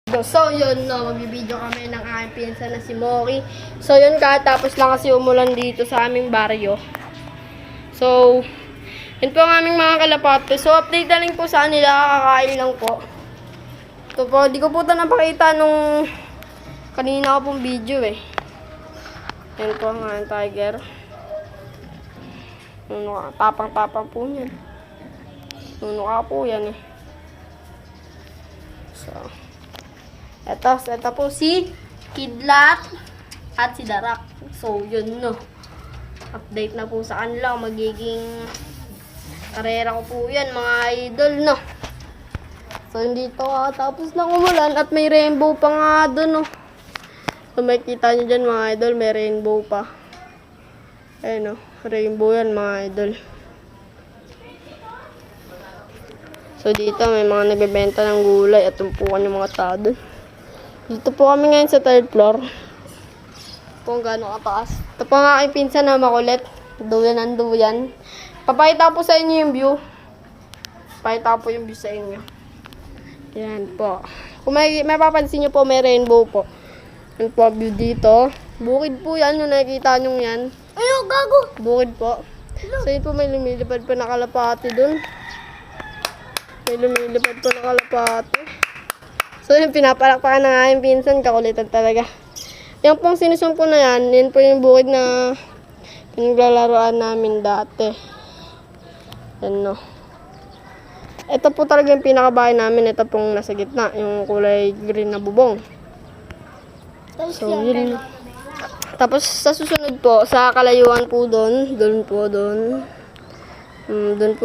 So, yun, no, magbibideo kami ng aking pinsan na si Moki. So, yun, katapos lang kasi umulan dito sa aming baryo. So, yun po ang aming mga kalapate. So, update na rin po sa kanila, kakain lang po. Ito po, di ko po ito napakita nung kanina ko pong video eh. Yan po ang aking tiger. Tapang-tapang po yan. Nunuka po yan eh. So, Ito po si Kidlat at si Darak. So, yun no. Update na po sa kanila. Magiging karera ko po yan, mga idol, no. So, hindi to tapos na umulan at may rainbow pa nga doon, no. So, makikita nyo dyan, mga idol, may rainbow pa. Ayun, no. Rainbow yan, mga idol. So, dito may mga nagbebenta ng gulay at tumpukan yung mga tao doon. Dito po kami ngayon sa 3rd floor. Kung gaano kataas. Ito po nga aking pinsan na makulit. Duyan ang duyan. Papakita po sa inyo yung view. Papakita po yung view sa inyo. Yan po. Kung may papansin nyo po, may rainbow po. Yan po view dito. Bukid po yan. Yung nakikita nyo yan. Ayaw, gago! Bukid po. So yun po, may lumilipad pa na kalapati dun. May lumilipad pa na kalapati. So, yung pinapalakpakan ng aking pinsan, kakulitan talaga. Yung pong sinusumpo na yan, yun po yung bukid na pinaglalaroan namin dati. Yan, no. Ito po talaga yung pinakabahay namin. Ito pong nasa gitna, yung kulay green na bubong. So, yun. Tapos, sa susunod po, sa kalayuan po doon, doon po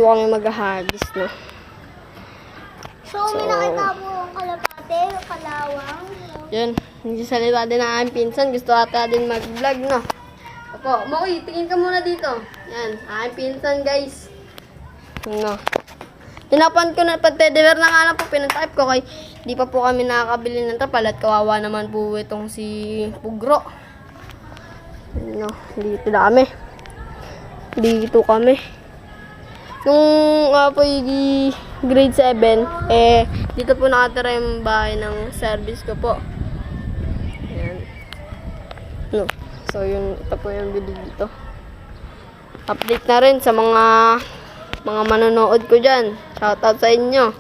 kami maghahagis, no. So, may nakita po ang kalapate, kalawang. Yan, hindi salita din ang aking pinsan. Gusto ata din mag-vlog, no? Opo, Moki, tingin ka muna dito. Yan, aking pinsan, guys. No. Tinapan ko na, pag-teddybear na nga lang po, pinatype ko kay di pa po kami nakakabili ng trapal at kawawa naman po itong si Pugro. No, dito na kami. Dito kami. Nung po yung grade 7, dito po nakatira yung bahay ng service ko po. Ayan. No. So, ito po yung video dito. Update na rin sa mga manonood ko dyan. Shoutout sa inyo.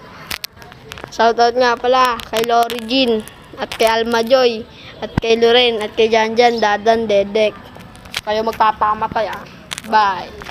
Shoutout nga pala kay Lori Jean, at kay Alma Joy, at kay Loren, at kay Janjan, Dadan, Dedek. Kayo magpapakamatay, ah. Bye.